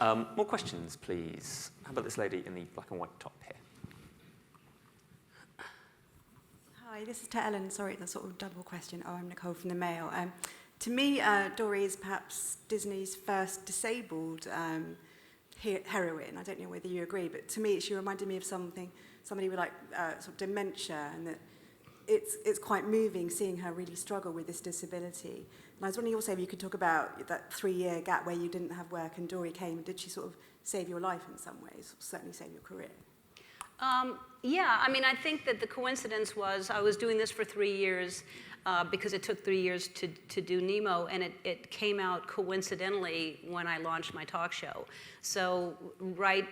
More questions, please. How about this lady in the black and white top here? Hi, this is to Ellen. Sorry, it's a sort of double question. Oh, I'm Nicole from the Mail. To me, Dory is perhaps Disney's first disabled heroine. I don't know whether you agree, but to me, she reminded me of somebody with like sort of dementia, and that it's quite moving seeing her really struggle with this disability. And I was wondering also if you could talk about that 3-year gap where you didn't have work and Dory came. Did she sort of save your life in some ways, or certainly save your career? Yeah, I mean, I think that the coincidence was I was doing this for 3 years because it took 3 years to do Nemo, and it came out coincidentally when I launched my talk show. So right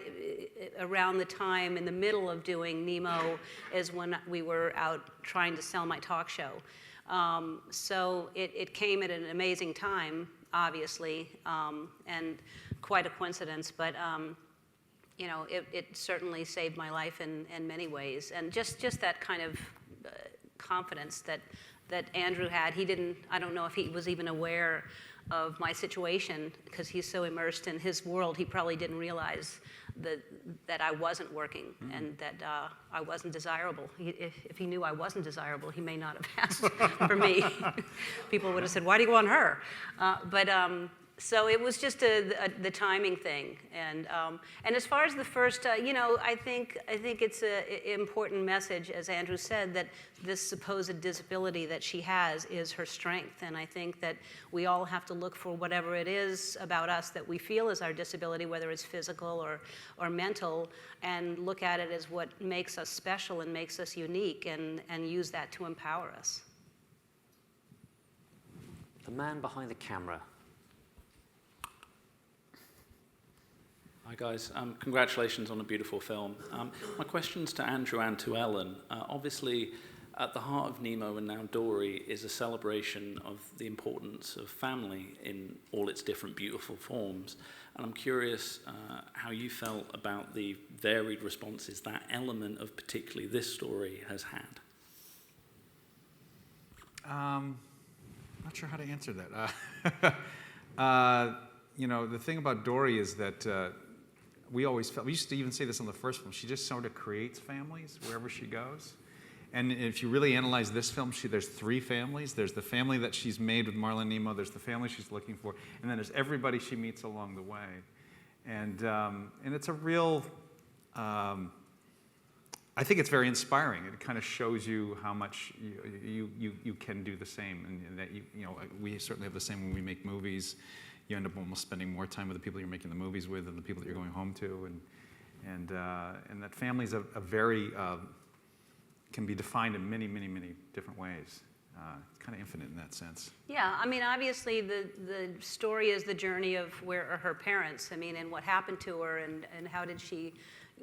around the time in the middle of doing Nemo is when we were out trying to sell my talk show. So it came at an amazing time, obviously, and quite a coincidence, but you know, it certainly saved my life in many ways. And just that kind of confidence that Andrew had. I don't know if he was even aware of my situation because he's so immersed in his world, he probably didn't realize that I wasn't working and that I wasn't desirable. If he knew I wasn't desirable, he may not have asked for me. People would have said, why do you want her? So it was just the timing thing, and as far as the first, you know, I think it's an important message, as Andrew said, that this supposed disability that she has is her strength, and I think that we all have to look for whatever it is about us that we feel is our disability, whether it's physical or mental, and look at it as what makes us special and makes us unique, and use that to empower us. The man behind the camera. Hi guys, congratulations on a beautiful film. My question's to Andrew and to Ellen. Obviously, at the heart of Nemo and now Dory is a celebration of the importance of family in all its different beautiful forms. And I'm curious how you felt about the varied responses that element of particularly this story has had. Not sure how to answer that. You know, the thing about Dory is that we used to even say this on the first film, she just sort of creates families wherever she goes. And if you really analyze this film, there's 3 families. There's the family that she's made with Marlon Nemo, there's the family she's looking for, and then there's everybody she meets along the way. And it's a real, I think it's very inspiring. It kind of shows you how much you can do the same, and that you know, we certainly have the same when we make movies. You end up almost spending more time with the people you're making the movies with than the people that you're going home to, and that family's a very can be defined in many different ways. It's kind of infinite in that sense. Yeah, I mean, obviously the story is the journey of where are her parents. I mean, and what happened to her, and how did she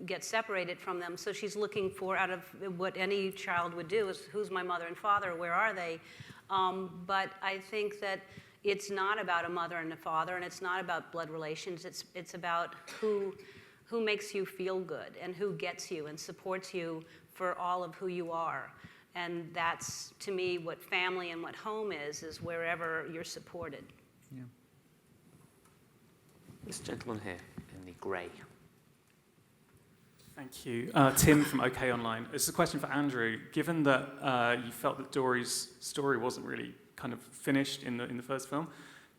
get separated from them. So she's looking for, out of what any child would do, is who's my mother and father, where are they? But I think that it's not about a mother and a father, and it's not about blood relations. It's about who makes you feel good and who gets you and supports you for all of who you are. And that's, to me, what family and what home is wherever you're supported. Yeah. This gentleman here in the grey. Thank you. Tim from OK Online. This is a question for Andrew. Given that you felt that Dory's story wasn't really kind of finished in the first film,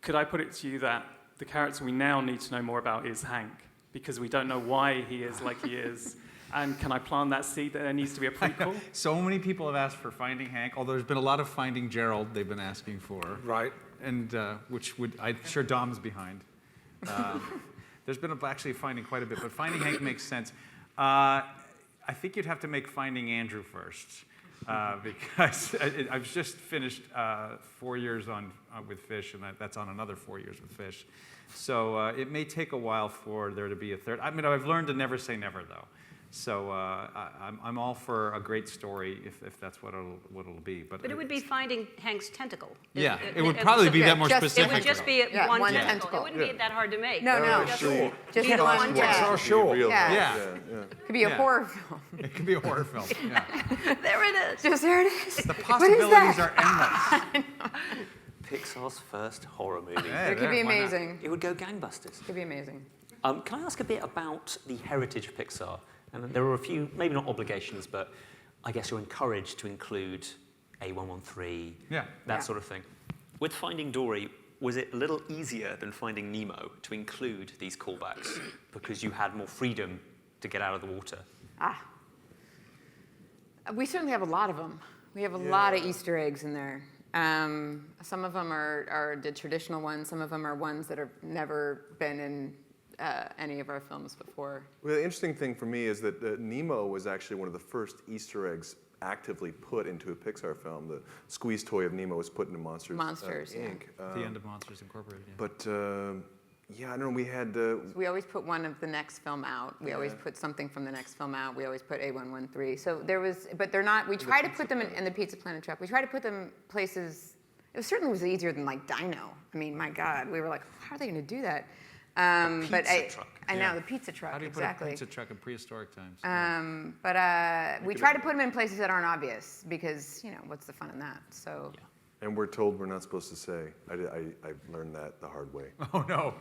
could I put it to you that the character we now need to know more about is Hank, because we don't know why he is like he is? And can I plant that seed that there needs to be a prequel? So many people have asked for Finding Hank, although there's been a lot of Finding Gerald they've been asking for. Right. And I'm sure Dom's behind. There's been actually Finding quite a bit, but Finding Hank makes sense. I think you'd have to make Finding Andrew first. Because I've just finished 4 years with Fish, and that's on another 4 years with Fish. So it may take a while for there to be a third. I mean, I've learned to never say never, though. So I'm all for a great story if that's what it'll be. But it would be Finding Hank's tentacle. Yeah, it would probably be that more specific. It would just be one tentacle. It wouldn't be that hard to make. No. Sure. Just Be the one one tentacle. Sure. Yeah. Could be a horror film. It could be a horror film. Yeah. There it is. Just there it is. The possibilities are endless. Pixar's first horror movie. Yeah, It could be why not? amazing. It would go gangbusters. It could be amazing. Can I ask a bit about the heritage of Pixar? And there are a few, maybe not obligations, but I guess you're encouraged to include A113, that sort of thing. With Finding Dory, was it a little easier than Finding Nemo to include these callbacks because you had more freedom to get out of the water? We certainly have a lot of them. We have a lot of Easter eggs in there. Some of them are the traditional ones. Some of them are ones that have never been in any of our films before. Well, the interesting thing for me is that Nemo was actually one of the first Easter eggs actively put into a Pixar film. The squeeze toy of Nemo was put into Monsters Inc. The end of Monsters Incorporated. But yeah, I don't know. We had. We always put one of the next film out. We always put something from the next film out. We always put A113. So there was, but they're not. We try to put them in the Pizza Planet truck. We try to put them places. It certainly was easier than like Dino. I mean, my God, we were like, how are they going to do that? But I know the pizza truck. How do you put a pizza truck in prehistoric times? But we try to put them in places that aren't obvious because what's the fun in that? So. Yeah. And we're told we're not supposed to say. I learned that the hard way. Oh no.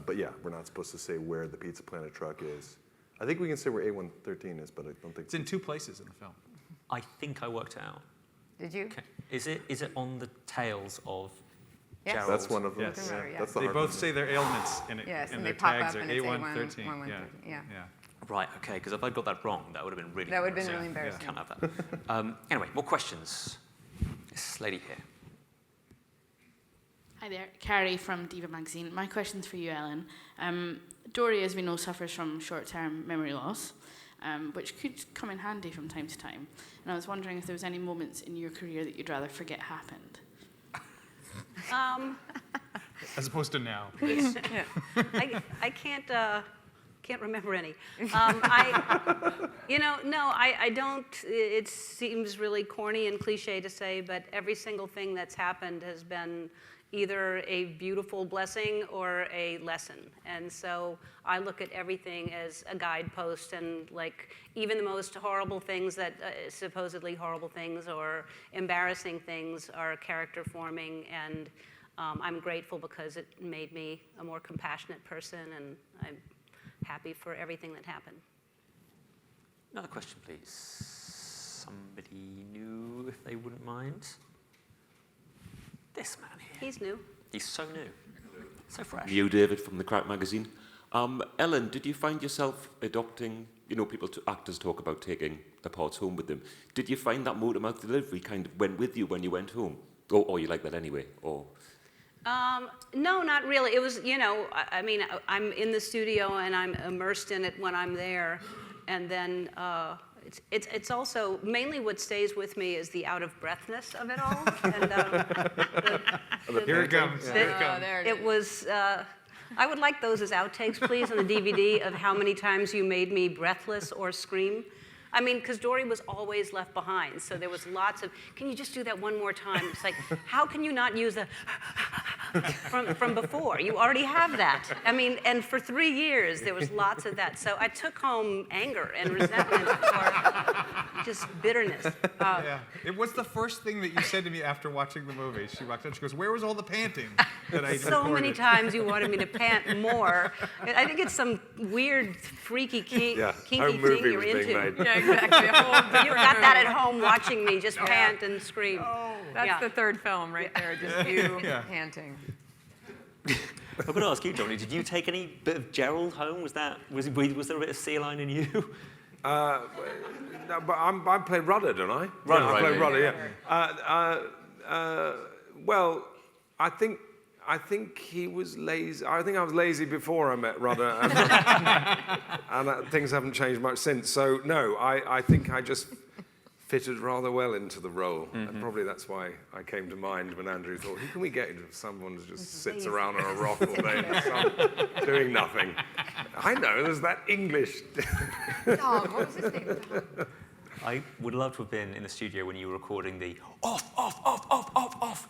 But yeah, we're not supposed to say where the Pizza Planet truck is. I think we can say where A113 is, but I don't think it's in 2 places in the film. I think I worked it out. Did you? Okay. Is it on the tails of? Yes. Gerald? That's one of them. Yes. That's the They hard both one. say their ailments in it, Yes, and and their they pop tags up are and it's A113. A113. Yeah. Right, okay, because if I'd got that wrong, that would have been really That would have been embarrassing. really embarrassing. Can't have that. Anyway, more questions. This lady here. Hi there, Carrie from Diva Magazine. My question's for you, Ellen. Dory, as we know, suffers from short-term memory loss, which could come in handy from time to time. And I was wondering if there was any moments in your career that you'd rather forget happened. As opposed to now. I can't remember any. I don't. It seems really corny and cliche to say, but every single thing that's happened has been either a beautiful blessing or a lesson. And so I look at everything as a guidepost, and like even the most horrible things that supposedly horrible things or embarrassing things are character forming, and I'm grateful because it made me a more compassionate person, and I'm happy for everything that happened. Another question, please. Somebody new, if they wouldn't mind. This man here. He's new. He's so new. So fresh. You, David, from the Crack magazine. Ellen, did you find yourself adopting, actors talk about taking the parts home with them. Did you find that motor-mouth delivery kind of went with you when you went home? Or you like that anyway? Or... No, not really. It was, I mean, I'm in the studio and I'm immersed in it when I'm there. And then it's also, mainly what stays with me is the out-of-breathness of it all. And, Here it comes. It was, I would like those as outtakes, please, on the DVD of how many times you made me breathless or scream. I mean, because Dory was always left behind, so there was lots of, can you just do that one more time? It's like, how can you not use the from before? You already have that. I mean, and for 3 years, there was lots of that. So I took home anger and resentment or just bitterness. It was the first thing that you said to me after watching the movie. She walked in, she goes, where was all the panting that I So recorded? many times you wanted me to pant more. I think it's some weird, freaky, kinky thing you're into. Yeah, exactly. You've got that at home watching me just pant and scream. That's the third film right there, just you panting. I'm going to ask you, Dominic, did you take any bit of Gerald home? Was there a bit of sea line in you? No, but I play Rudder, don't I? Rudder, I right, play yeah. Rudder, yeah. Well, I think he was lazy. I think I was lazy before I met Rudder, and things haven't changed much since. So no, I think I just fitted rather well into the role, and probably that's why I came to mind when Andrew thought, who can we get into someone who just sits around on a rock all day in the sun, doing nothing? I know, there's that English. Dog, what was his name? I would love to have been in the studio when you were recording the off.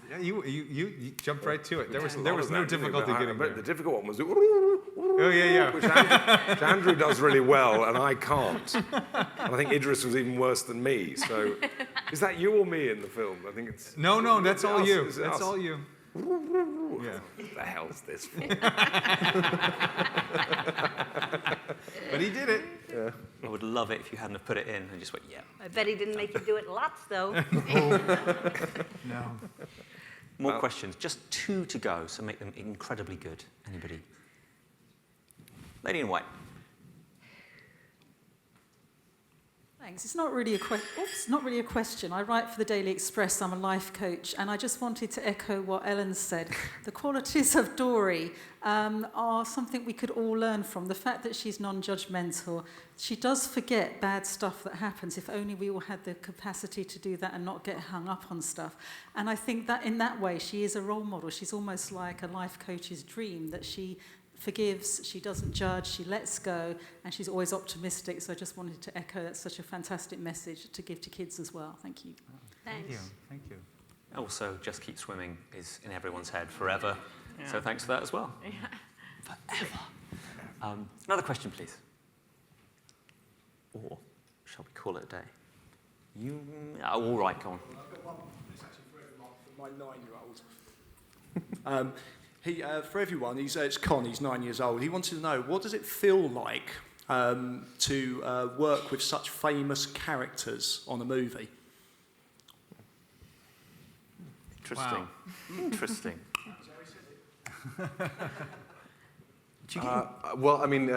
Yeah, you jumped right to it. There was no difficulty getting there. But the difficult one was which Andrew does really well, and I can't. And I think Idris was even worse than me. So, is that you or me in the film? I think it's No, that's all us. you. Is it That's us? all you. Yeah. What the hell's this for? But he did it. Yeah. I would love it if you hadn't have put it in and just went, yeah. I bet he didn't make you do it lots, though. No. More questions. Just 2 to go, so make them incredibly good. Anybody? Lady in white. Thanks. It's not really a question. I write for the Daily Express. I'm a life coach, and I just wanted to echo what Ellen said. The qualities of Dory are something we could all learn from. The fact that she's non-judgmental. She does forget bad stuff that happens. If only we all had the capacity to do that and not get hung up on stuff. And I think that in that way, she is a role model. She's almost like a life coach's dream, that she forgives, she doesn't judge, she lets go, and she's always optimistic. So I just wanted to echo that's such a fantastic message to give to kids as well. Thank you. Thanks. Thank you. Also, just keep swimming is in everyone's head forever. Yeah. So thanks for that as well. Yeah. Forever. Another question, please. Or shall we call it a day? You, all right, go on. I've got one. It's actually for my 9-year-old. For everyone, it's Con, he's 9 years old. He wanted to know, what does it feel like to work with such famous characters on a movie? Interesting. Wow. Interesting. Well, I mean,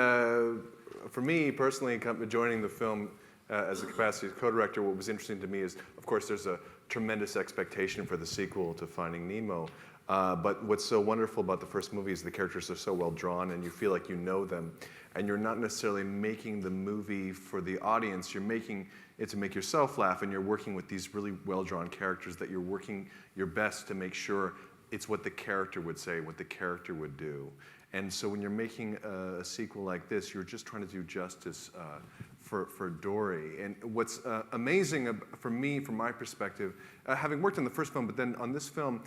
for me personally, joining the film as a capacity as co-director, what was interesting to me is, of course, there's a tremendous expectation for the sequel to Finding Nemo. But what's so wonderful about the first movie is the characters are so well drawn and you feel like you know them. And you're not necessarily making the movie for the audience, you're making it to make yourself laugh, and you're working with these really well-drawn characters that you're working your best to make sure it's what the character would say, what the character would do. And so when you're making a sequel like this, you're just trying to do justice for Dory. And what's amazing for me, from my perspective, having worked on the first film, but then on this film,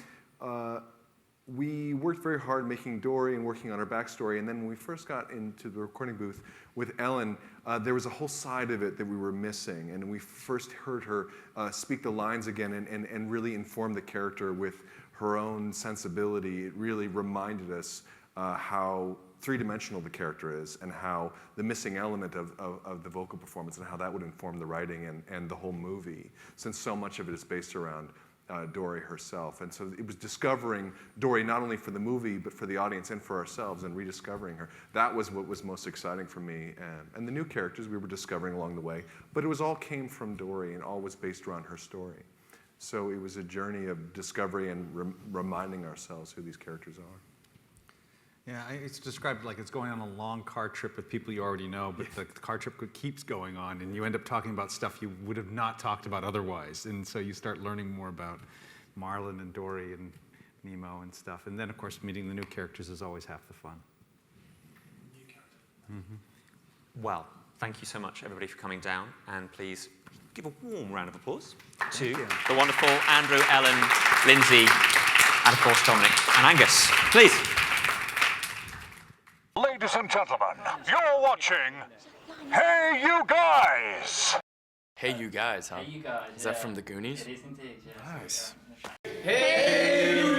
we worked very hard making Dory and working on her backstory, and then when we first got into the recording booth with Ellen, there was a whole side of it that we were missing, and we first heard her speak the lines again and really inform the character with her own sensibility. It really reminded us how three-dimensional the character is, and how the missing element of the vocal performance, and how that would inform the writing and the whole movie, since so much of it is based around Dory herself. And so it was discovering Dory not only for the movie, but for the audience and for ourselves, and rediscovering her. That was what was most exciting for me. And the new characters we were discovering along the way, but it was all came from Dory and all was based around her story. So it was a journey of discovery and reminding ourselves who these characters are. Yeah, it's described like it's going on a long car trip with people you already know, but the car trip keeps going on, and you end up talking about stuff you would have not talked about otherwise. And so you start learning more about Marlin and Dory and Nemo and stuff. And then, of course, meeting the new characters is always half the fun. New character. Mm-hmm. Well, thank you so much, everybody, for coming down. And please give a warm round of applause to the wonderful Andrew, Ellen, Lindsay, and, of course, Dominic and Angus. Please. Ladies and gentlemen, you're watching Hey You Guys! Hey You Guys, huh? Hey You Guys. Is that from the Goonies? It is indeed, yes. Nice. Hey You